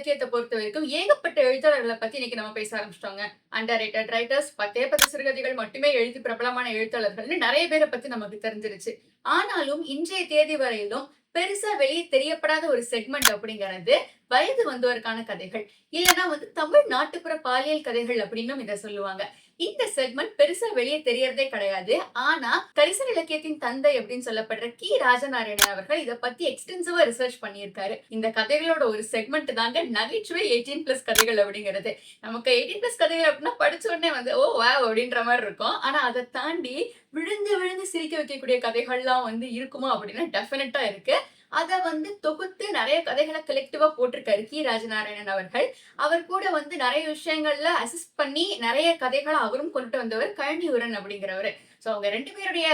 இலக்கியத்தை பொறுத்த வரைக்கும் ஏகப்பட்ட எழுத்தாளர்களை பத்தி இன்னைக்கு நம்ம பேச ஆரம்பிச்சிட்டோங்க. அண்டர் ரேட்டட் ரைட்டர்ஸ், 10 சிறுகதைகள் மட்டுமே எழுதி பிரபலமான எழுத்தாளர்கள்னு நிறைய பேரை பத்தி நமக்கு தெரிஞ்சிருச்சு. ஆனாலும் இன்றைய தேதி வரையிலும் பெருசா வெளியே தெரியப்படாத ஒரு செக்மெண்ட் அப்படிங்கிறது வயது வந்தோருக்கான கதைகள், இல்லைன்னா தமிழ் நாட்டுப்புற பாலியல் கதைகள் அப்படின்னும் இதை சொல்லுவாங்க. இந்த செக்மெண்ட் பெருசா வெளியே தெரியறதே கிடையாது. ஆனா கரிசல் இலக்கியத்தின் தந்தை அப்படின்னு சொல்லப்படுற கி ராஜநாராயணன் அவர்கள் இதை பத்தி எக்ஸ்டென்சிவா ரிசர்ச் பண்ணியிருக்காரு. இந்த கதைகளோட ஒரு செக்மெண்ட் தாங்க நகைச்சுவை 18+ கதைகள் அப்படிங்கிறது. நமக்கு 18+ கதைகள் அப்படின்னா படிச்ச உடனே ஓ வா அப்படின்ற மாதிரி இருக்கும். ஆனா அதை தாண்டி விழுந்து விழுந்து சிரிக்க வைக்கக்கூடிய கதைகள்லாம் இருக்குமா அப்படின்னா டெஃபினட்டா இருக்கு. அத தொகுத்து நிறைய கதைகளை கலெக்டிவா போட்டிருக்காரு கி ராஜநாராயணன் அவர்கள். அவர் கூட நிறைய விஷயங்கள்ல அசிஸ்ட் பண்ணி நிறைய கதைகளை அவரும் கொண்டு வந்தவர் கழனியூரன் அப்படிங்கிறவரு. சோ அவங்க 2 பேருடைய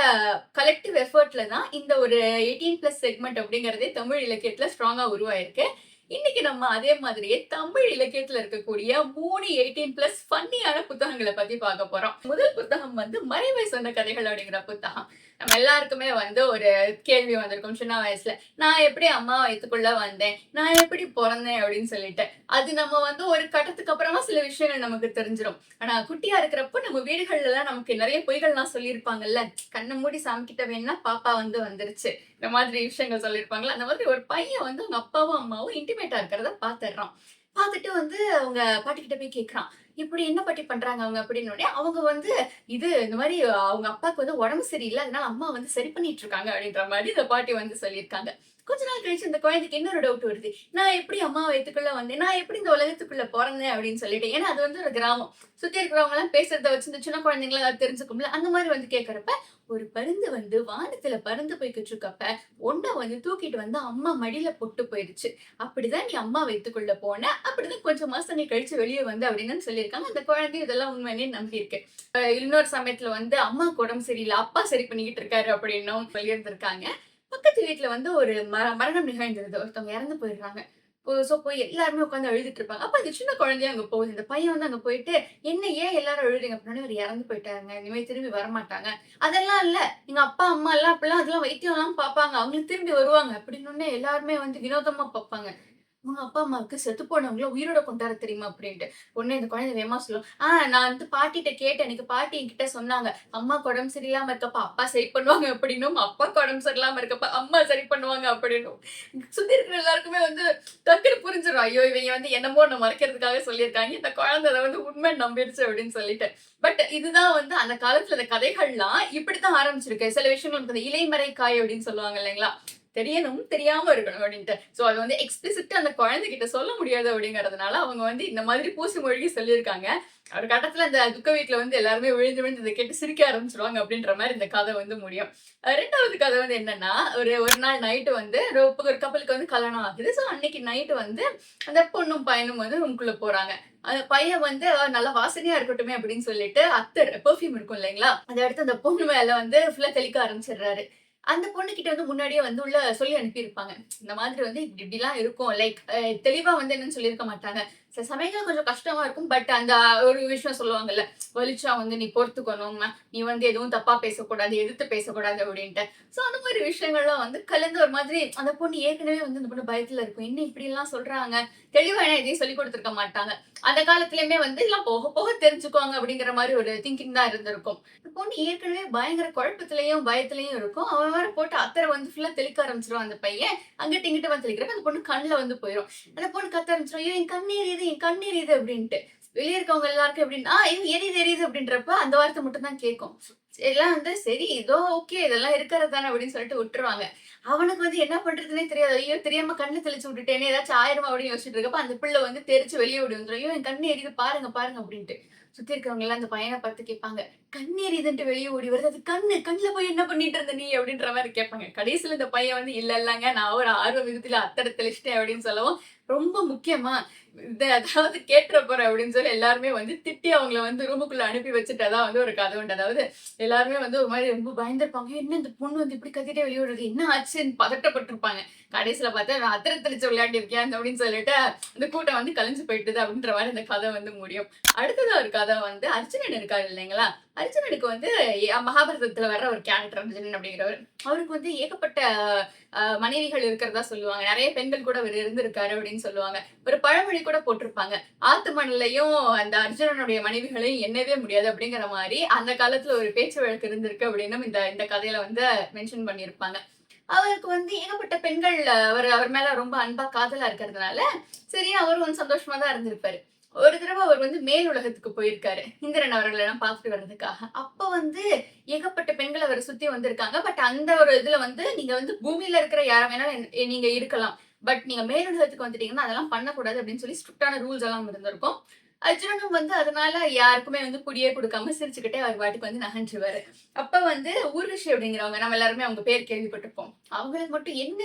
கலெக்டிவ் எஃபர்ட்ல தான் இந்த ஒரு 18+ செக்மெண்ட் அப்படிங்கறதே தமிழ் இலக்கியத்துல ஸ்ட்ராங்கா உருவாயிருக்கு. இன்னைக்கு நம்ம அதே மாதிரியே தமிழ் இலக்கியத்துல இருக்கக்கூடிய 3 18+ ஃபன்னியான புத்தகங்களை பத்தி பார்க்க போறோம். முதல் புத்தகம் மறைவை சொன்ன கதைகள் அப்படிங்கிற புத்தகம். நம்ம எல்லாருக்குமே ஒரு கேள்வி வந்திருக்கும் சின்ன வயசுல, நான் எப்படி அம்மா வயித்துக்குள்ள வந்தேன், நான் எப்படி பிறந்தேன் அப்படின்னு சொல்லிட்டு. அது நம்ம ஒரு கட்டத்துக்கு அப்புறமா சில விஷயங்கள் நமக்கு தெரிஞ்சிடும். ஆனா குட்டியா இருக்கிறப்போ நம்ம வீடுகள்ல எல்லாம் நமக்கு நிறைய பொய்கள்லாம் சொல்லியிருப்பாங்கல்ல. கண்ணை மூடி சாமிக்கிட்ட வேணா பாப்பா வந்துருச்சு, இந்த மாதிரி விஷயங்கள் சொல்லியிருப்பாங்களா. அந்த மாதிரி ஒரு பையன் அவங்க அப்பாவும் அம்மாவும் இன்டிமேட்டா இருக்கிறத பாத்துடுறான். பாத்துட்டு அவங்க பாட்டிக்கிட்ட போய் கேட்கறான், இப்படி என்ன பாட்டி பண்றாங்க அவங்க அப்படின்னு. அவங்க இது இந்த மாதிரி அவங்க அப்பாவுக்கு உடம்பு சரியில்லை, அதனால அம்மா சரி பண்ணிட்டு இருக்காங்க அப்படின்ற மாதிரி இந்த பாட்டி சொல்லியிருக்காங்க. கொஞ்ச நாள் கழிச்சு இந்த குழந்தைக்கு இன்னொரு டவுட் வருது, நான் எப்படி அம்மா வயித்துக்குள்ள வந்தேன், நான் எப்படி இந்த உலகத்துக்குள்ள பிறந்தேன் அப்படின்னு சொல்லிட்டு. ஏன்னா அது ஒரு கிராமம், சுத்தி இருக்கிறவங்க எல்லாம் பேசுறத வச்சு இந்த சின்ன குழந்தைங்களா அதை தெரிஞ்சுக்கும்ல. அந்த மாதிரி கேட்கறப்ப ஒரு பருந்து வானத்துல பறந்து போய்கிட்டு இருக்கப்ப ஒன்ன தூக்கிட்டு அம்மா மடியில போட்டு போயிடுச்சு. அப்படிதான் நீ அம்மா வயித்துக்குள்ள போன, அப்படிதான் கொஞ்சம் மாசம் நீ கழிச்சு வெளியே அப்படின்னு சொல்லியிருக்காங்க. அந்த குழந்தை இதெல்லாம் உண்மையிலே நம்பி இருக்கு. இன்னொரு சமயத்துல அம்மாவுக்கு உடம்பு சரியில்லை, அப்பா சரி பண்ணிக்கிட்டு இருக்காரு அப்படின்னும் சொல்லியிருந்திருக்காங்க. பக்கத்து வீட்டுல ஒரு மரணம் நிகழ்ந்திருது, ஒருத்தவங்க இறந்து போயிடுறாங்க. போய் எல்லாருமே உட்காந்து அழுதுட்டு இருப்பாங்க. அப்ப அந்த சின்ன குழந்தைய அங்க போகுது. இந்த பையன் அங்க போயிட்டு, என்ன ஏன் எல்லாரும் அழுதுறீங்க அப்படின்னா, அவர் இறந்து போயிட்டாருங்க, இனிமே திரும்பி வரமாட்டாங்க. அதெல்லாம் இல்ல, எங்க அப்பா அம்மா எல்லாம் அப்படிலாம் அதெல்லாம் வைத்தியம் எல்லாம் பார்ப்பாங்க, அவங்களுக்கு திரும்பி வருவாங்க அப்படின்னு எல்லாருமே வினோதமா பார்ப்பாங்க. உங்க அப்பா அம்மாவுக்கு செத்து போனவங்கள உயிரோட கொண்டாட தெரியுமா அப்படின்ட்டு. உடனே இந்த குழந்தை வேகமா சொல்லும், நான் பாட்டிட்ட கேட்டேன், எனக்கு பாட்டி என்கிட்ட சொன்னாங்க, அம்மாக்கு உடம்பு சரியில்லாம இருக்கப்ப அப்பா சரி பண்ணுவாங்க அப்படின்னும், அப்பாக்கு உடம்பு சரியில்லாம இருக்கப்ப அம்மா சரி பண்ணுவாங்க அப்படின்னும். சுத்தி இருக்கிற எல்லாருக்குமே டக்குனு புரிஞ்சிடும், ஐயோ இவங்க என்னமோ ஒண்ணு மறைக்கிறதுக்காக சொல்லியிருக்காங்க, இந்த குழந்தை அதை உண்மை நம்பிடுச்சு அப்படின்னு சொல்லிட்டு. பட் இதுதான் அந்த காலத்துல இந்த கதைகள்லாம் இப்படித்தான் ஆரம்பிச்சிருக்கு. சில விஷயங்கள் இலைமறை காய் அப்படின்னு சொல்லுவாங்க இல்லைங்களா, தெரியணும் தெரியாம இருக்கணும் அப்படின்ட்டு. சோ அது எக்ஸ்பிளிசிட்டா அந்த குழந்தைகிட்ட சொல்ல முடியாது அப்படிங்கறதுனால அவங்க இந்த மாதிரி பூசி மொழிகி சொல்லியிருக்காங்க. ஒரு கட்டத்துல அந்த துக்க வீட்டுல எல்லாருமே விழுந்து விழுந்து இதை கேட்டு சிரிக்க ஆரம்பிச்சிருவாங்க அப்படின்ற மாதிரி இந்த கதை முடியும். 2வது கதை என்னன்னா, ஒரு நாள் நைட்டு ஒரு கப்பலுக்கு கல்யாணம் ஆகுது. சோ அன்னைக்கு நைட்டு அந்த பொண்ணும் பையனும் ரூம்குள்ள போறாங்க. அந்த பையன் நல்லா வாசனையா இருக்கட்டுமே அப்படின்னு சொல்லிட்டு அத்தர் பெர்ஃபியூம் இருக்கும் இல்லைங்களா, அதை எடுத்து அந்த பொண்ணு மேல ஃபுல்லா தெளிக்க ஆரம்பிச்சிடுறாரு. அந்த பொண்ணு கிட்ட முன்னாடியே உள்ள சொல்லி அனுப்பியிருப்பாங்க, இந்த மாதிரி இப்படி இப்படிலாம் இருக்கும். லைக் தெளிவா என்னன்னு சொல்லியிருக்க மாட்டாங்க. சில சமயங்கள் கொஞ்சம் கஷ்டமா இருக்கும். பட் அந்த ஒரு விஷயம் சொல்லுவாங்கல்ல, வலிச்சா நீ பொறுத்துக்கணும், நீ எதுவும் தப்பா பேசக்கூடாது, எதிர்த்து பேசக்கூடாது அப்படின்ட்டு. சோ அந்த மாதிரி விஷயங்கள்லாம் கலந்து ஒரு மாதிரி அந்த பொண்ணு ஏற்கனவே அந்த பொண்ணு பயத்துல இருக்கும், என்ன இப்படி எல்லாம் சொல்றாங்க, தெளிவா எதையும் சொல்லி கொடுத்துருக்க மாட்டாங்க. அந்த காலத்திலயுமே எல்லாம் போக போக தெரிஞ்சுக்குவாங்க அப்படிங்கிற மாதிரி ஒரு திங்கிங் தான் இருந்திருக்கும். இந்த பொண்ணு ஏற்கனவே பயங்கர குழப்பத்திலையும் பயத்திலையும் இருக்கும். அவன் வேற போட்டு அத்தரை ஃபுல்லா தெளிக்க ஆரம்பிச்சிருவான். அந்த பையன் அங்கிட்டு இங்கிட்டு தெளிக்கிறப்ப அந்த பொண்ணு கண்ணுல போயிடும். அந்த பொண்ணு கத்த ஆரம்பிச்சிடும், ஐயோ என் கண்ணீர் இது, என் கண்ணீர் இது அப்படின்ட்டு. வெளியே இருக்கவங்க எல்லாருக்கும் எப்படின்னா எரியுது எரியுது அப்படின்றப்ப அந்த வார்த்தை மட்டும் தான் கேட்கும். எல்லாம் சரி இதோ ஓகே இதெல்லாம் இருக்கிறது தானே அப்படின்னு சொல்லிட்டு விட்டுருவாங்க. அவனுக்கு என்ன பண்றதுன்னே தெரியாது. ஐயோ தெரியாம கண்ணு தெளிச்சு விட்டுட்டேனே, ஏதாச்சும் ஆயிரமா அப்படின்னு யோசிச்சுட்டு இருக்கப்ப அந்த பிள்ளை தெரிச்சு வெளியே ஓடி வந்துடும். ஐயோ என் கண்ணு எரியுது பாருங்க பாருங்க அப்படின்ட்டு. சுத்தி இருக்கவங்க எல்லாம் அந்த பையனை பார்த்து கேட்பாங்க, கண்ணு எரியுதுன்ட்டு வெளியே ஓடி வருது, அது கண்ணுல போய் என்ன பண்ணிட்டு இருந்த நீ அப்படின்ற மாதிரி கேட்பாங்க. கடைசியில இந்த பையன் இல்ல இல்லங்க நான் ஒரு ஆர்வ விதத்துல அத்தரை தெளிச்சிட்டேன் அப்படின்னு சொல்லவும், ரொம்ப முக்கியமா அதாவது கேட்டுற போற அப்படின்னு சொல்லி எல்லாருமே திட்டி அவங்கள ரூமுக்குள்ள அனுப்பி வச்சுட்டதான் ஒரு கதை உண்டு. அதாவது எல்லாருமே ஒரு மாதிரி ரொம்ப பயந்துருப்பாங்க, என்ன இந்த பொண்ணு இப்படி கத்திட்டே வெளியோடுறது, என்ன ஆச்சுன்னு பதட்டப்பட்டிருப்பாங்க. கடைசியில பார்த்தா அத்தரை தெளிச்சு விளையாடி இருக்கேன் அப்படின்னு சொல்லிட்டு அந்த கூட்டம் கலைஞ்சு போயிட்டுது அப்படின்ற மாதிரி இந்த கதை முடியும். அடுத்தது ஒரு கதை அர்ஜுனன் இருக்காரு இல்லைங்களா, அர்ஜுனனுக்கு வந்து மகாபாரதத்துல வர்ற ஒரு கேரக்டர் அர்ஜுனன் அப்படிங்கிறவர். அவருக்கு வந்து ஏகப்பட்ட மனைவிகள் இருக்கிறதா சொல்லுவாங்க. நெறைய பெண்கள் கூட அவர் இருந்திருக்காரு அப்படின்னு சொல்லுவாங்க. ஒரு பழமொழி கூட போட்டிருப்பாங்க. "ஆத்து மண்லயும் அந்த அர்ஜுனனுடைய மனைவிகளையும் எண்ணவே முடியாது" அப்படிங்கிற மாரி அந்த காலத்துல ஒரு பேச்சு வழக்கு இருந்திருக்கு அப்படின்னும் இந்த இந்த கதையில வந்து மென்ஷன் பண்ணியிருப்பாங்க. அவருக்கு வந்து ஏகப்பட்ட பெண்கள் அவர் அவர் மேல ரொம்ப அன்பா, காதலா இருக்கிறதுனால, சரி அவரும் வந்து சந்தோஷமா தான் இருந்திருப்பாரு. ஒரு தடவ அவர் வந்து மேல் உலகத்துக்கு போயிருக்காரு. இந்திரன் அவர்களெல்லாம் பார்த்துட்டு வர்றதுக்காக. அப்ப வந்து ஏகப்பட்ட பெண்கள் அவர சுத்தி வந்திருக்காங்க. பட் அந்த ஒரு இதுல வந்து நீங்க வந்து பூமியில இருக்கிற யார வேணாலும் நீங்க இருக்கலாம். பட் நீங்க மேலுலகத்துக்கு வந்துட்டீங்கன்னா, அதெல்லாம் பண்ணக்கூடாது அப்படின்னு சொல்லி ஸ்ட்ரிக்ட்டான ரூல்ஸ் எல்லாம் இருந்திருக்கும். அர்ஜுனனும் வந்து அதனால யாருக்குமே வந்து புடியே குடுக்காம சிரிச்சுக்கிட்டே அவர் பாட்டுக்கு வந்து நகன்றுவாரு. அப்ப வந்து ஊர்வஷி அப்படிங்கிறவங்க நம்ம எல்லாருமே அவங்க பேர் கேள்விப்பட்டிருப்போம். அவங்களுக்கு மட்டும் என்ன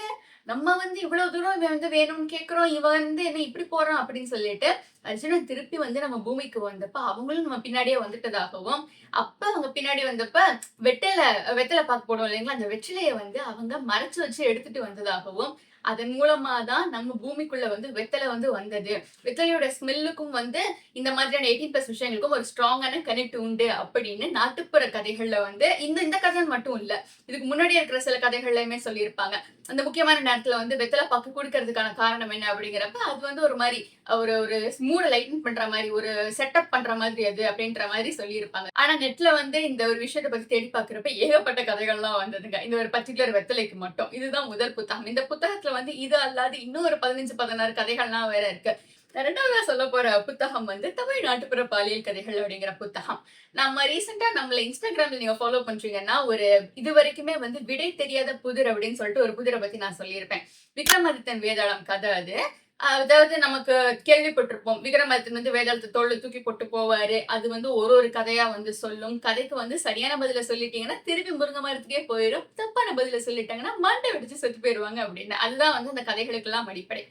நம்ம வந்து இவ்வளவு தூரம் இவன் வந்து வேணும்னு கேட்கிறோம். இவன் வந்து என்ன இப்படி போறான் அப்படின்னு சொல்லிட்டு, அர்ஜுனன் திருப்பி வந்து நம்ம பூமிக்கு வந்தப்ப அவங்களும் நம்ம பின்னாடியே வந்துட்டதாகவும், அப்ப அவங்க பின்னாடி வந்தப்ப வெத்தல பாக்கு போடுவோம் இல்லைங்களா? அந்த வெற்றிலைய வந்து அவங்க மறைச்சு வச்சு எடுத்துட்டு வந்ததாகவும், அதன் மூலமா தான் நம்ம பூமிக்குள்ள வந்து வெத்தல வந்து வந்தது. வெத்தலையோட ஸ்மெல்லுக்கும் வந்து இந்த மாதிரியான 18+ விஷயங்களுக்கும் ஒரு ஸ்ட்ராங்கான கனெக்ட் உண்டு அப்படின்னு நாட்டுப்புற கதைகள்ல வந்து இந்த இந்த கதை மட்டும் இல்ல. இதுக்கு முன்னாடி இருக்கிற சில கதைகள்லயுமே சொல்லியிருப்பாங்க. அந்த முக்கியமான நேரத்துல வந்து வெத்தல பாக்கு குடுக்கறதுக்கான காரணம் என்ன அப்படிங்கிறப்ப, அது வந்து ஒரு மாரி ஒரு ஒரு மூட லைட்டன் பண்ற மாரி, ஒரு செட்டப் பண்ற மாதிரி அது அப்படின்ற மாரி சொல்லியிருப்பாங்க. ஆனா நெட்ல வந்து இந்த ஒரு விஷயத்த பத்தி தேடி பார்க்கிறப்ப ஏகப்பட்ட கதைகள்லாம் வந்ததுங்க. இந்த ஒரு பர்ட்டிகுலர் வெத்தலைக்கு மட்டும். இதுதான் முதல் புத்தகம். இந்த புத்தகத்துல வந்து இது அல்லாது இன்னும் ஒரு 15, 16 கதைகள்லாம் வேற இருக்கு. 2வதா சொல்லப்போற புத்தகம் வந்து தமிழ் நாட்டுப்புற பாலியல் கதைகள் அப்படிங்கிற புத்தகம். நம்ம ரீசென்ட்டா நம்மள Instagramல நீங்க ஃபாலோ பண்றீங்கன்னா, ஒரு இதுவரைக்குமே வந்து விடை தெரியாத புதிர் அப்படின்னு சொல்லிட்டு ஒரு புதிர பத்தி நான் சொல்லியிருப்பேன். விக்ரமாதித்தன் வேதாளம் கதை அது. அதாவது நமக்கு கேள்விப்பட்டிருப்போம். விக்ரமாதித்தன் வந்து வேதாளத்த தோள்ல தூக்கி போட்டு போவாரு. அது வந்து ஒரு ஒரு கதையா வந்து சொல்லும். கதைக்கு வந்து சரியான பதில சொல்லிட்டீங்கன்னா, திருப்பி முருங்க மரத்துக்கே போயிரும். தப்பான பதில சொல்லிட்டாங்கன்னா, மண்டை வெடிச்சு செத்து போயிருவாங்க அப்படின்னு. அதுதான் வந்து அந்த கதைகளுக்கெல்லாம் அடிப்படை.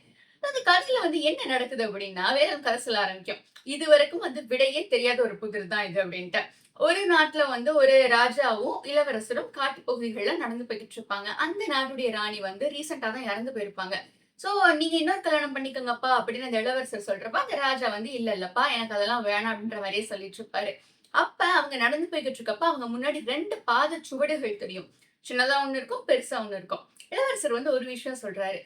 அந்த கதையில வந்து என்ன நடக்குது அப்படின்னா, வேதம் கதை சொல்ல ஆரம்பிக்கும். இதுவரைக்கும் வந்து விடையே தெரியாத ஒரு புதிர் தான் இது அப்படின்ட்டு. ஒரு நாட்டுல வந்து ஒரு ராஜாவும், இளவரசரும் காட்டுப் பகுதிகள்ல நடந்து போய்க்கிட்டு இருப்பாங்க. அந்த நாட்டுடைய ராணி வந்து ரீசென்ட்டா தான் இறந்து போயிருப்பாங்க. சோ நீங்க இன்னொரு கல்யாணம் பண்ணிக்கோங்கப்பா அப்படின்னு அந்த இளவரசர் சொல்றப்ப, அந்த ராஜா வந்து இல்ல இல்லப்பா எனக்கு அதெல்லாம் வேணாம் அப்படின்ற மாரியே சொல்லிட்டு இருப்பாரு. அப்ப அவங்க நடந்து போய்க்கிட்டு இருக்கப்ப, அவங்க முன்னாடி 2 பாத சுவடுகள் தெரியும். சின்னதா ஒண்ணு இருக்கும், பெருசா ஒண்ணு இருக்கும். இளவரசர் வந்து ஒரு விஷயம் சொல்றாரு.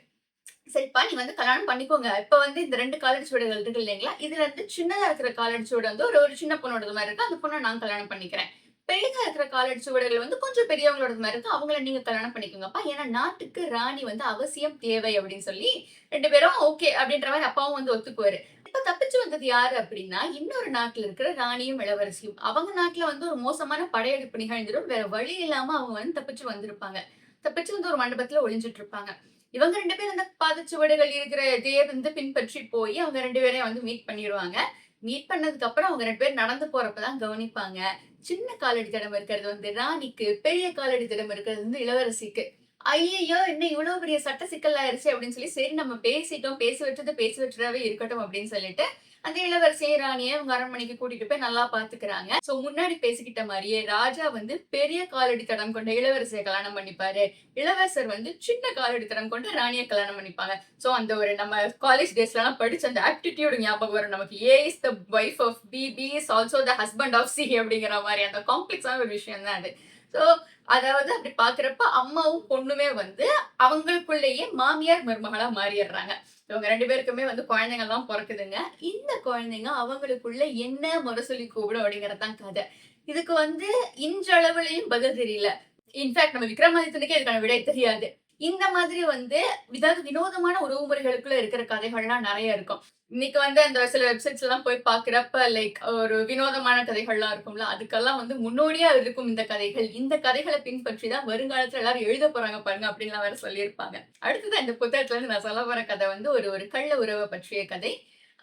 சரிப்பா, நீ வந்து கல்யாணம் பண்ணிக்கோங்க. இப்ப வந்து இந்த 2 காலடி சுவடுகள் இருக்கு இல்லைங்களா? இதுல இருந்து சின்னதா இருக்கிற காலடி சுவடு வந்து ஒரு ஒரு சின்ன பொண்ணோடது மாரி இருக்கு. அந்த பொண்ண நான் கல்யாணம் பண்ணிக்கிறேன். பெரியதா இருக்கிற காலடி சுவடுகள் வந்து கொஞ்சம் பெரியவங்களோடது மாரி இருக்கு. அவங்கள நீங்க கல்யாணம் பண்ணிக்கோங்கப்பா. ஏன்னா நாட்டுக்கு ராணி வந்து அவசியம் தேவை அப்படின்னு சொல்லி 2 பேரும் ஓகே அப்படின்ற மாரி அப்பாவும் வந்து ஒத்துக்குவாரு. இப்ப தப்பிச்சு வந்தது யாரு அப்படின்னா, இன்னொரு நாட்டுல இருக்கிற ராணியும், இளவரசியும். அவங்க நாட்டுல வந்து ஒரு மோசமான படையெடுப்பு நிகழ்ந்துரும். வேற வழி இல்லாம அவங்க வந்து தப்பிச்சு வந்திருப்பாங்க. தப்பிச்சு வந்து ஒரு மண்டபத்துல ஒளிஞ்சுட்டு இருப்பாங்க. இவங்க 2 பேரும் அந்த பாதச்சுவடுகள் இருக்கிற இதையே வந்து பின்பற்றி போய் அவங்க 2 பேரையும் வந்து மீட் பண்ணிருவாங்க. மீட் பண்ணதுக்கு அப்புறம் அவங்க 2 பேரும் நடந்து போறப்ப தான் கவனிப்பாங்க. சின்ன காலடி தடம் இருக்கிறது வந்து ராணிக்கு, பெரிய காலடி தடம் இருக்கிறது வந்து இளவரசிக்கு. ஐய்யய்யோ! என்ன இவ்ளோ பெரிய சட்ட சிக்கல் ஆயிருச்சே அப்படின்னு சொல்லி, சரி நம்ம பேசிட்டோம். பேசி வச்சது பேசி வச்சதாவே இருக்கட்டும் அப்படின்னு சொல்லிட்டு, அந்த இளவரசியும், ராணிய அவங்க அரண்மனைக்கு கூட்டிட்டு போய் நல்லா பாத்துக்கிறாங்க. சோ முன்னாடி பேசிக்கிட்ட மாரியே ராஜா வந்து பெரிய காலடி தடம் கொண்ட இளவரசிய கல்யாணம் பண்ணிப்பாரு. இளவரசர் வந்து சின்ன காலடி தடம் கொண்ட ராணிய கல்யாணம் பண்ணிப்பாங்க. சோ அந்த ஒரு நம்ம காலேஜ் டேஸ்லலாம் படிச்ச அந்த ஆப்டிட்யூட் ஞாபகம் வரும் நமக்கு. A is the wife of B, B is also the husband of C அப்படிங்கிற மாரி அந்த காம்ப்ளெக்ஸான ஒரு விஷயம் தான் அது. சோ அதாவது அப்படி பார்க்கிறப்ப அம்மாவும், பொண்ணுமே வந்து அவங்களுக்குள்ளேயே மாமியார், மருமகளா மாறிர்றாங்க. இவங்க 2 பேருக்குமே வந்து குழந்தைங்கலாம் பொறக்குதுங்க. இந்த குழந்தைங்க அவங்களுக்குள்ள என்ன முரசொலி கூப்பிடும் அப்படிங்கிறது தான் கதை. இதுக்கு வந்து இன்றளவிலயும் பதில் தெரியல. இன்ஃபாக்ட் நம்ம விக்ரமாதித்தனுக்கே இதுக்கான விடை தெரியாது. இந்த மாதிரி வந்து ஏதாவது வினோதமான உறவுமுறைகளுக்குள்ள இருக்கிற கதைகள்லாம் நெறைய இருக்கும். இன்னைக்கு வந்து அந்த சில வெப்சைட்ஸ்லாம் போய் பார்க்கிறப்ப லைக் ஒரு வினோதமான கதைகள்லாம் இருக்கும்ல, அதுக்கெல்லாம் வந்து முன்னோடியா இருக்கும் இந்த கதைகள். இந்த கதைகள பின்பற்றி தான் வருங்காலத்துல எல்லாரும் எழுதப் போறாங்க பாருங்க அப்படின்லாம் வேற சொல்லியிருப்பாங்க. அடுத்ததா இந்த புத்தகத்துல இருந்து நான் சொல்லப் போற கதை வந்து ஒரு ஒரு கள்ள உறவ பற்றிய கதை.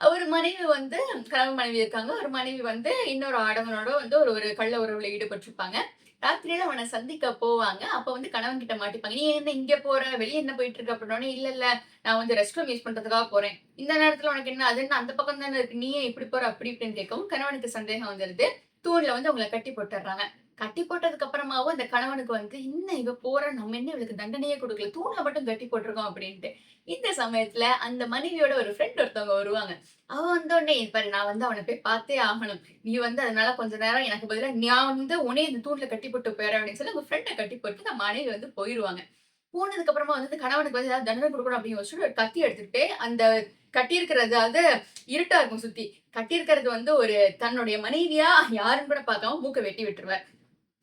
ஒரு மனைவி வந்து கணவன் மனைவி இருக்காங்க. ஒரு மனைவி வந்து இன்னொரு ஆடவனோட வந்து ஒரு ஒரு கள்ள உறவுல ஈடுபட்டிருப்பாங்க. ராத்திரியில அவன சந்திக்க போவாங்க. அப்ப வந்து கணவன் கிட்ட மாட்டிப்பாங்க. "நீ என்ன இங்க போற? வெளிய என்ன போயிட்டு இருக்க?" அப்படின்னோனே, "இல்ல, இல்ல நான் வந்து ரெஸ்ட் ரூம் யூஸ் பண்றதுக்காக போறேன்." "இந்த நேரத்துல உனக்கு என்ன? அது என்ன அந்த பக்கம் தானே இருக்கு. நீ ஏன் இப்படி போற?" அப்படி இப்படின்னு கேட்கவும், கணவனுக்கு சந்தேகம் வந்துருது. தூண்ல வந்து அவங்கள கட்டி போட்டுர்றாங்க. கட்டி போட்டதுக்கு அப்புறமாவும் அந்த கணவனுக்கு வந்து, "என்ன இவ போறா, நம்ம என்ன இவளுக்கு தண்டனையே குடுக்கல. தூண்ல மட்டும் கட்டி போட்டுருக்கோம்" அப்படின்ட்டு. இந்த சமயத்துல அந்த மனைவியோட ஒரு ஃப்ரெண்ட் ஒருத்தவங்க வருவாங்க. அவ வந்தோனே, "பாரு நான் வந்து அவன போய் பார்த்தே ஆகணும். நீ வந்து அதனால கொஞ்ச நேரம் எனக்கு பதிலா நான் வந்து உன்னைய இந்த தூண்ல கட்டி போட்டு போயிர்றேன்" அப்படின்னு சொல்லி அவங்க ஃப்ரெண்ட கட்டி போட்டு அந்த மனைவி வந்து போயிருவாங்க. போனதுக்கு அப்புறமா வந்து கணவனுக்கு வந்து ஏதாவது தண்டனை குடுக்கணும் அப்படின்னு யோசிச்சுட்டு ஒரு கத்தி எடுத்துட்டு அந்த கட்டியிருக்கிறது அது இருட்டா இருக்கும் சுத்தி. கட்டியிருக்கிறது வந்து ஒரு தன்னுடைய மனைவியா யாருன்னு கூட பார்க்காம மூக்க வெட்டி விட்டுருவார்.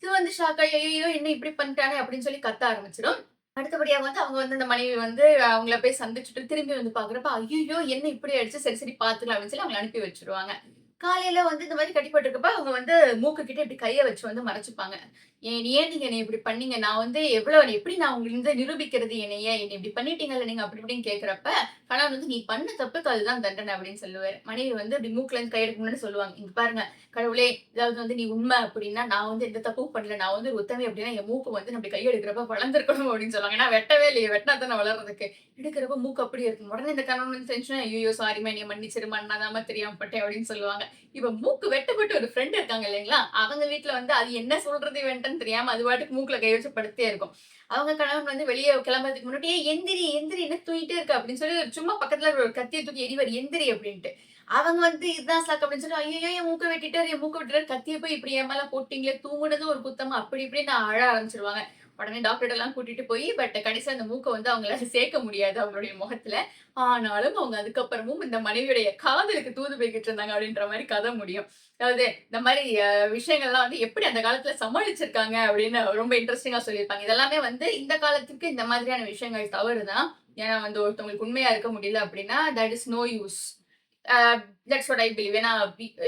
இது வந்து ஷாக் ஆயி, "ஐயய்யோ! என்ன இப்படி பண்ணிட்டானே!" அப்படின்னு சொல்லி கத்த ஆரம்பிச்சிடும். அடுத்தபடியா வந்து அவங்க வந்து அந்த மனைவி வந்து அவங்கள போய் சந்திச்சுட்டு திரும்பி வந்து பார்க்குறப்ப, "ஐயய்யோ! என்ன இப்படி ஆயிடுச்சு? சரி, சரி பார்த்துக்கலாம்" அப்படின்னு சொல்லி அவங்கள அனுப்பி வச்சுருவாங்க. காலையில வந்து இந்த மாரி கட்டிப்போட்டுருக்கப்ப அவங்க வந்து மூக்கு கிட்ட இப்படி கைய வச்சு வந்து மறைச்சுப்பாங்க. ஏன் நீங்க என்னைய இப்படி பண்ணீங்க? நான் வந்து எப்படி நான் உங்கள வந்து நிரூபிக்கிறது என்னைய? என்னைய இப்படி பண்ணிட்டீங்கல்ல நீங்க அப்படி இப்படின்னு கேட்கிறப்ப, கணவன் வந்து "நீ பண்ண தப்புக்கு அதுதான் தண்டனை" அப்படின்னு சொல்லுவாரு. மனைவி வந்து இப்படி மூக்குல இருந்து கை எடுக்க முன்னாடி சொல்லுவாங்க, "இங்க பாருங்க கடவுளே! இதாவது வந்து நீ உண்மை அப்படின்னா, நான் வந்து எந்த தப்பும் பண்ணல. நான் வந்து ஒரு உத்தமி அப்படின்னா, என் மூக்கு வந்து நான் இப்படி கை எடுக்கிறப்ப வளர்ந்திருக்கணும்" அப்படின்னு சொல்லுவாங்க. ஏன்னா வெட்டவே இல்லையே! வெட்டினா தானே வளர்றதுக்கு. எடுக்கிறப்ப மூக்கு அப்படியே இருக்கும். உடனே இந்த கணவன் வந்து டென்ஷன் "ஐயய்யோ! சாரிம்மா என்னைய மன்னிச்சிரும்மா. நான் தாம்மா தெரியாம பட்டேன்" அப்படின்னு சொல்லுவாங்க. இப்ப மூக்கு வெட்டப்பட்ட ஒரு ஃப்ரெண்ட் இருக்காங்க இல்லைங்களா? அவங்க வீட்ல வந்து அது என்ன சொல்றது இவன்ட்டன்னு தெரியாம அது பாட்டுக்கு மூக்குல கை வச்சு படுத்தே இருக்கும். அவங்க கணவன் வந்து வெளிய கிளம்புறதுக்கு முன்னாடி, "ஏய் எந்திரி, எந்திரி என்ன தூங்கிட்டே இருக்க?" அப்படின்னு சொல்லி சும்மா பக்கத்துல ஒரு கத்திய தூக்கி எறிவாரு. "எந்திரி" அப்படின்ட்டு. அவங்க வந்து இதுதான் சாக்கு அப்படின்னு சொல்லி, "ஐயய்யோ! என் மூக்க வெட்டிட்டாரு, என் மூக்க வெட்டிட்டாரு. கத்திய போய் இப்படி என் மேல போட்டீங்களே, தூங்குனது ஒரு குத்தமா?" அப்படி இப்படின்னு அழ ஆரம்பிச்சுருவாங்க. உடனே டாக்டர்ட்டலாம் கூட்டிட்டு போய் கடைசியா அந்த மூக்க வந்து அவங்களால சேர்க்க முடியாது அவங்களுடைய முகத்துல. ஆனாலும் அவங்க அதுக்கப்புறமும் இந்த மனைவியுடைய காதலுக்கு தூது போய்க்கிட்டு இருந்தாங்க அப்படின்ற மாரி கதை முடியும். அதாவது இந்த மாரி விஷயங்கள்லாம் வந்து எப்படி அந்த காலத்துல சமாளிச்சிருக்காங்க அப்படின்னு ரொம்ப இன்ட்ரஸ்டிங்கா சொல்லியிருப்பாங்க. இதெல்லாமே வந்து இந்த காலத்துக்கு இந்த மாதிரியான விஷயங்கள் தவறு தான். ஏன்னா வந்து ஒருத்தவங்களுக்கு உண்மையா இருக்க முடியல அப்படின்னா, that is no use. Uh that's what I believe. ஏன்னா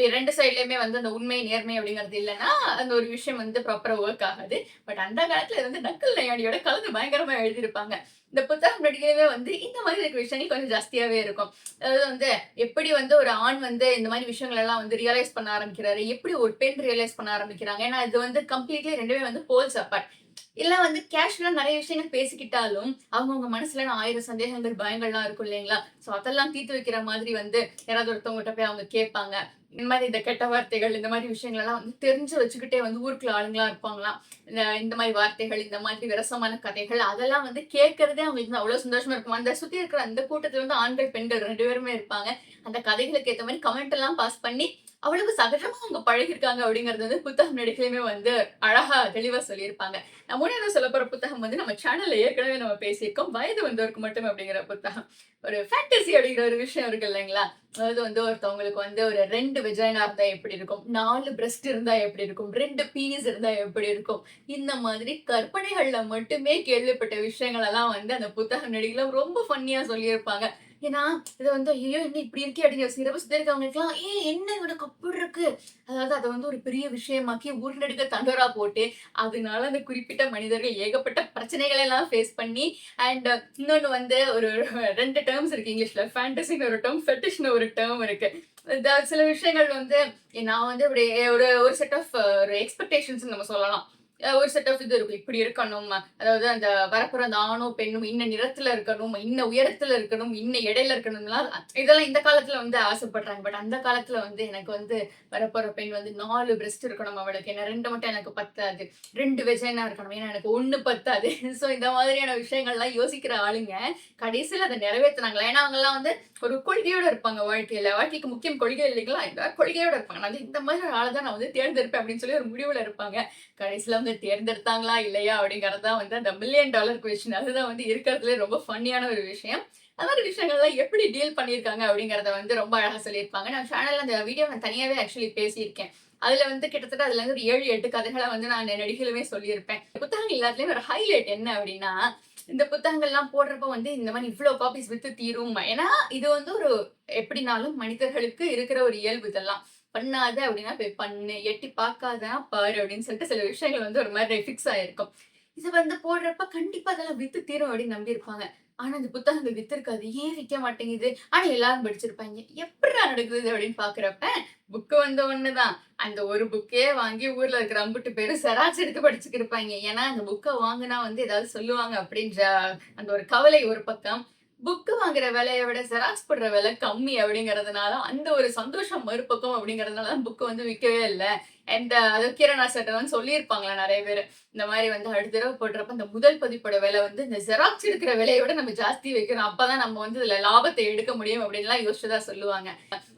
2 சைட்லயுமே வந்து அந்த உண்மை, நேர்மை அப்படிங்கிறது இல்லன்னா, அந்த ஒரு விஷயம் வந்து ப்ராப்பரா வொர்க் ஆகாது. பட் அந்த காலத்துல இது வந்து நக்கல் நையாண்டியோட கலந்து பயங்கரமா எழுதியிருப்பாங்க. இந்த புத்தகம் நடிகையிலே வந்து இந்த மாதிரி இருக்கிற விஷயங்கள் கொஞ்சம் ஜாஸ்தியாவே இருக்கும். அதாவது வந்து எப்படி வந்து ஒரு ஆண் வந்து இந்த மாதிரி விஷயங்கள் எல்லாம் வந்து ரியலைஸ் பண்ண ஆரம்பிக்கிறாரு, எப்படி ஒரு பெண் ரியலைஸ் பண்ண ஆரம்பிக்கிறாங்க. ஏன்னா இது வந்து கம்ப்ளீட்லி 2மே வந்து போல்ஸ் அபார்ட். இல்ல வந்து கேஷுவலா நெறைய விஷயங்கள் பேசிக்கிட்டாலும், அவங்கவங்க மனசுல 1000 சந்தேகங்கள், பயங்கள்லாம் இருக்கும் இல்லைங்களா? ஸோ அதெல்லாம் தீர்த்து வைக்கிற மாதிரி வந்து யாராவது ஒருத்தவங்ககிட்ட போய் அவங்க கேட்பாங்க. இந்த மாரி இந்த கெட்ட வார்த்தைகள், இந்த மாரி விஷயங்களெல்லாம் வந்து தெரிஞ்சு வச்சுக்கிட்டே வந்து ஊருக்குள்ள ஆளுங்களா இருப்பாங்களாம். இந்த மாரி வார்த்தைகள், இந்த மாதிரி விரசமான கதைகள், அதெல்லாம் வந்து கேட்கறதே அவங்களுக்கு வந்து அவ்வளோ சந்தோஷமா இருக்கும். அந்த சுத்தி இருக்கிற அந்த கூட்டத்துல வந்து ஆண்கள், பெண்கள் 2 பேருமே இருப்பாங்க. அந்த கதைகளுக்கு ஏத்த மாரி கமெண்ட் எல்லாம் பாஸ் பண்ணி, அவ்வளவு சகஜமா அவங்க பழகியிருக்காங்க அப்படிங்கிறது வந்து புத்தகம் நடிகையுமே வந்து அழகா தெளிவா சொல்லியிருப்பாங்க. நான் 3வது சொல்லப்போற புத்தகம் வந்து நம்ம சேனல்ல ஏற்கனவே நம்ம பேசியிருக்கோம். வயது வந்தோருக்கு மட்டும் அப்படிங்கிற புத்தகம். ஒரு ஃபேண்டஸி அப்படிங்கிற ஒரு விஷயம் இருக்கு இல்லைங்களா? அதாவது வந்து ஒருத்தவங்களுக்கு வந்து ஒரு 2 வெஜைனா இருந்தா எப்படி இருக்கும்? 4 பிரஸ்ட் இருந்தா எப்படி இருக்கும்? 2 பீனிஸ் இருந்தா எப்படி இருக்கும்? இந்த மாதிரி கற்பனைகள்ல மட்டுமே கேள்விப்பட்ட விஷயங்கள் எல்லாம் வந்து அந்த புத்தகம் நடிகையில ரொம்ப ஃபன்னியா சொல்லியிருப்பாங்க. ஏன்னா, இத வந்து "ஐயய்யோ! என்ன இப்படி இருக்கே?" அப்படின்னு யோசிக்கிறப்ப சுத்தி இருக்கவங்களுக்கெல்லாம், "ஏய் என்ன இவனுக்கு அப்படி இருக்கு?" அதாவது அத வந்து ஒரு பெரிய விஷயமாக்கி உருண்டெடுக்க தண்டரா போட்டு அதனால அந்த குறிப்பிட்ட மனிதர்கள் ஏகப்பட்ட பிரச்சனைகளை எல்லாம் ஃபேஸ் பண்ணி அண்ட் இன்னொன்னு வந்து ஒரு 2 டெர்ம்ஸ் இருக்கு இங்கிலீஷ்ல. ஃபேண்டஸின்னு ஒரு டெர்ம், ஃபெட்டிஷ்ன்னு ஒரு டெர்ம் இருக்கு. சில விஷயங்கள் வந்து நான் வந்து இப்படி ஒரு ஒரு செட் ஆஃப் ஒரு எக்ஸ்பெக்டேஷன்ஸ்ன்னு நம்ம சொல்லலாம். ஒரு செட் ஆஃப் இது இருக்கும். இப்படி இருக்கணும். அதாவது அந்த வரப்போற அந்த ஆணும், பெண்ணும் இன்ன நிறத்துல இருக்கணும், இன்ன உயரத்துல இருக்கணும், இன்ன எடையில இருக்கணும்லாம் இதெல்லாம் இந்த காலத்துல வந்து ஆசைப்படுறாங்க. பட் அந்த காலத்துல வந்து எனக்கு வந்து வரப்போற பெண் வந்து 4 பிரஸ்ட் இருக்கணும் அவளுக்கு. ஏன்னா 2 மட்டும் எனக்கு பத்தாது. 2 வெஜைனா இருக்கணும். ஏன்னா எனக்கு 1 பத்தாது. ஸோ இந்த மாதிரியான விஷயங்கள்லாம் யோசிக்கிற ஆளுங்க, கடைசியில அத நிறைவேத்துனாங்களா? ஏன்னா அவங்கலாம் வந்து ஒரு கொள்கையோட இருப்பாங்க வாழ்க்கையில. வாழ்க்கைக்கு முக்கியம் கொள்கை இல்லைங்களா? இந்த கொள்கையோட இருப்பாங்க. நான் வந்து இந்த மாதிரி ஒரு ஆள தான் நான் வந்து தேர்ந்தெடுப்பேன் அப்படின்னு சொல்லி ஒரு முடிவுல இருப்பாங்க. கடைசியில வந்து தேர்ந்தெடுத்தாங்களா? இல்லையா? அப்படிங்கிறது தான் வந்து அந்த மில்லியன் டாலர் கொஸ்டின். அதுதான் வந்து இருக்கிறதுலயே ரொம்ப ஃபன்னியான ஒரு விஷயம். அந்த மாதிரி விஷயங்கள்லாம் எப்படி டீல் பண்ணியிருக்காங்க அப்படிங்கிறத வந்து ரொம்ப அழகா சொல்லியிருப்பாங்க. நான் சேனல்ல அந்த வீடியோ நான் தனியாவே ஆக்சுவலி பேசியிருக்கேன். அதுல வந்து கிட்டத்தட்ட அதுல இருந்து ஒரு 7, 8 கதைகள வந்து நான் நடிகையிலுமே சொல்லியிருப்பேன். புத்தகங்கள் எல்லாத்துலயும் ஒரு ஹைலைட் என்ன அப்படின்னா, இந்த புத்தகங்கள்லாம் போடுறப்போ வந்து இந்த மாரி இவ்ளோ காப்பீஸ் வித்து தீரும். ஏன்னா, இது வந்து ஒரு எப்படினாலும் மனிதர்களுக்கு இருக்கிற ஒரு இயல்பு இதெல்லாம். பண்ணாத அப்படின்னா போய் பண்ணு, எட்டி பார்க்காதன்னா பாரு அப்படின்னு சொல்லிட்டு சில விஷயங்கள் வந்து ஒரு மாரி ஃபிக்ஸ் ஆயிருக்கும். இது வந்து போடுறப்ப கண்டிப்பா அதெல்லாம் வித்து தீரும் அப்படின்னு நம்பியிருப்பாங்க. ஆனா, அந்த புத்தகங்கள் வித்திருக்காது. ஏன் விக்க மாட்டேங்குது? ஆனா எல்லாரும் படிச்சிருப்பாய்ங்க. எப்புட்றா நடக்குது அப்படின்னு பார்க்குறப்ப, புக் வந்து ஒண்ணுதான். அந்த ஒரு புக்கே வாங்கி ஊர்ல இருக்கிற அம்புட்டு பேரும் ஜெராக்ஸ் எடுத்து படிச்சுக்கிருப்பாய்ங்க. ஏன்னா, அந்த புக்க வாங்குனா வந்து ஏதாவது சொல்லுவாங்க அப்படின்ற அந்த ஒரு கவலை ஒரு பக்கம். புக் வாங்குற விலைய விட ஜெராக்ஸ் போடுற விலை கம்மி அப்படிங்கிறதுனால, அந்த ஒரு சந்தோஷம் மறுபக்கம் அப்படிங்கிறதுனால தான் புக் வந்து விக்கவே இல்ல. அது கிரணா சார் வந்து சொல்லியிருப்பாங்களா நெறைய பேரு. இந்த மாரி வந்து அடுத்த தடவ போடுறப்ப இந்த முதல் பதிப்போட விலை வந்து இந்த ஜெராக்ஸ் எடுக்கிற விலைய விட நம்ம ஜாஸ்தி வைக்கணும். அப்பதான் நம்ம வந்து இதுல லாபத்த எடுக்க முடியும் அப்படின்லாம் யோசிச்சதா சொல்லுவாங்க.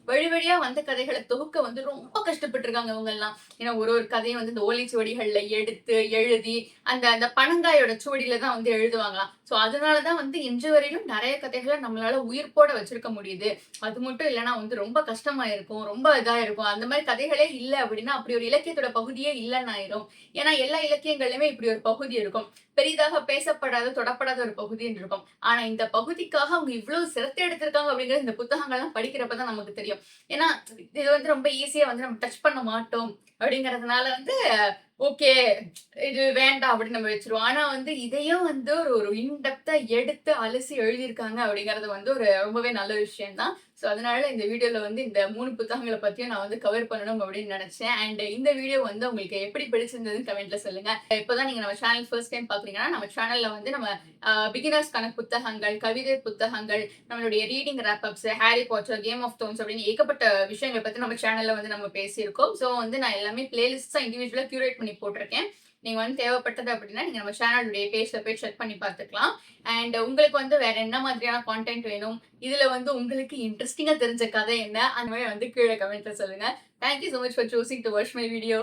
வழி வழியா வந்த கதைகள தொகுக்க வந்து ரொம்ப கஷ்டப்பட்டுருக்காங்க இவங்கலாம். ஏன்னா ஒரு ஒரு கதையும் வந்து இந்த ஓலைச்சுவடிகள்ல எடுத்து, எழுதி அந்த அந்த பனங்காயோட சுவடில தான் வந்து எழுதுவாங்களாம். ஸோ அதனால தான் வந்து இன்று வரையிலும் நெறைய கதைகள நம்மளால உயிர்ப்போட வச்சிருக்க முடியுது. அது மட்டும் இல்லன்னா வந்து ரொம்ப கஷ்டமா இருக்கும். ரொம்ப இதா இருக்கும். அந்த மாரி கதைகளே இல்ல அப்படின்னா, அப்படி ஒரு இலக்கியத்தோட பகுதியே இல்லன்னு ஆயிரும். ஏன்னா எல்லா இலக்கியங்கள்லயுமே இப்படி ஒரு பகுதி இருக்கும். பெரிதாக பேசப்படாத, தொடப்படாத ஒரு பகுதின்னு இருக்கும். ஆனா இந்த பகுதிக்காக அவங்க இவ்வளவு சிரத்தை எடுத்திருக்காங்க அப்படிங்கிறது இந்த புத்தகங்கள்லாம் படிக்கிறப்ப தான் நமக்கு தெரியும். ஏன்னா இது வந்து ரொம்ப ஈஸியா வந்து நம்ம டச் பண்ண மாட்டோம் அப்படிங்கிறதுனால வந்து ஓகே. இது வேண்டாம் அப்படின்னு நம்ம வச்சுருவோம். ஆனா வந்து இதையும் வந்து ஒரு ஒரு இன் டெப்த்தா எடுத்து அலசி எழுதியிருக்காங்க அப்படிங்கிறது வந்து ஒரு ரொம்பவே நல்ல விஷயம் தான். ஸோ அதனால இந்த வீடியோல வந்து இந்த 3 புத்தகங்கள பத்தியும் நான் வந்து கவர் பண்ணணும் அப்படின்னு நெனச்சேன். இந்த வீடியோ வந்து உங்களுக்கு எப்படி பிடிச்சிருந்ததுன்னு கமெண்ட்ல சொல்லுங்க. இப்பதான் நீங்க நம்ம சேனல் ஃபர்ஸ்ட் டைம் பார்க்குறீங்கன்னா, நம்ம சேனல்ல வந்து நம்ம பிகினர்ஸ்க்கான புத்தகங்கள், கவிதை புத்தகங்கள், நம்மளுடைய reading wrap ups, Harry Potter, Game of Thrones அப்படின்னு ஏகப்பட்ட விஷயங்கள் பத்தி நம்ம சேனல்ல வந்து நம்ம பேசியிருக்கோம். ஸோ வந்து நான் எல்லாமே பிளேலிஸ்ட்ஸா இண்டிவிஜுவலா கியூரேட் பண்ணி போட்டிருக்கேன். நீங்க வந்து தேவைப்பட்டது அப்படின்னா, நீங்க நம்ம சேனலுடைய பேஜ்ல போய் செக் பண்ணி பார்த்துக்கலாம். உங்களுக்கு வந்து வேற என்ன மாதிரியான கான்டென்ட் வேணும்? இதுல வந்து உங்களுக்கு இன்ட்ரஸ்டிங்கா தெரிஞ்ச கதை என்ன? அந்த மாரி வந்து கீழ கமெண்ட்ல சொல்லுங்க. Thank you so much for choosing to watch my video.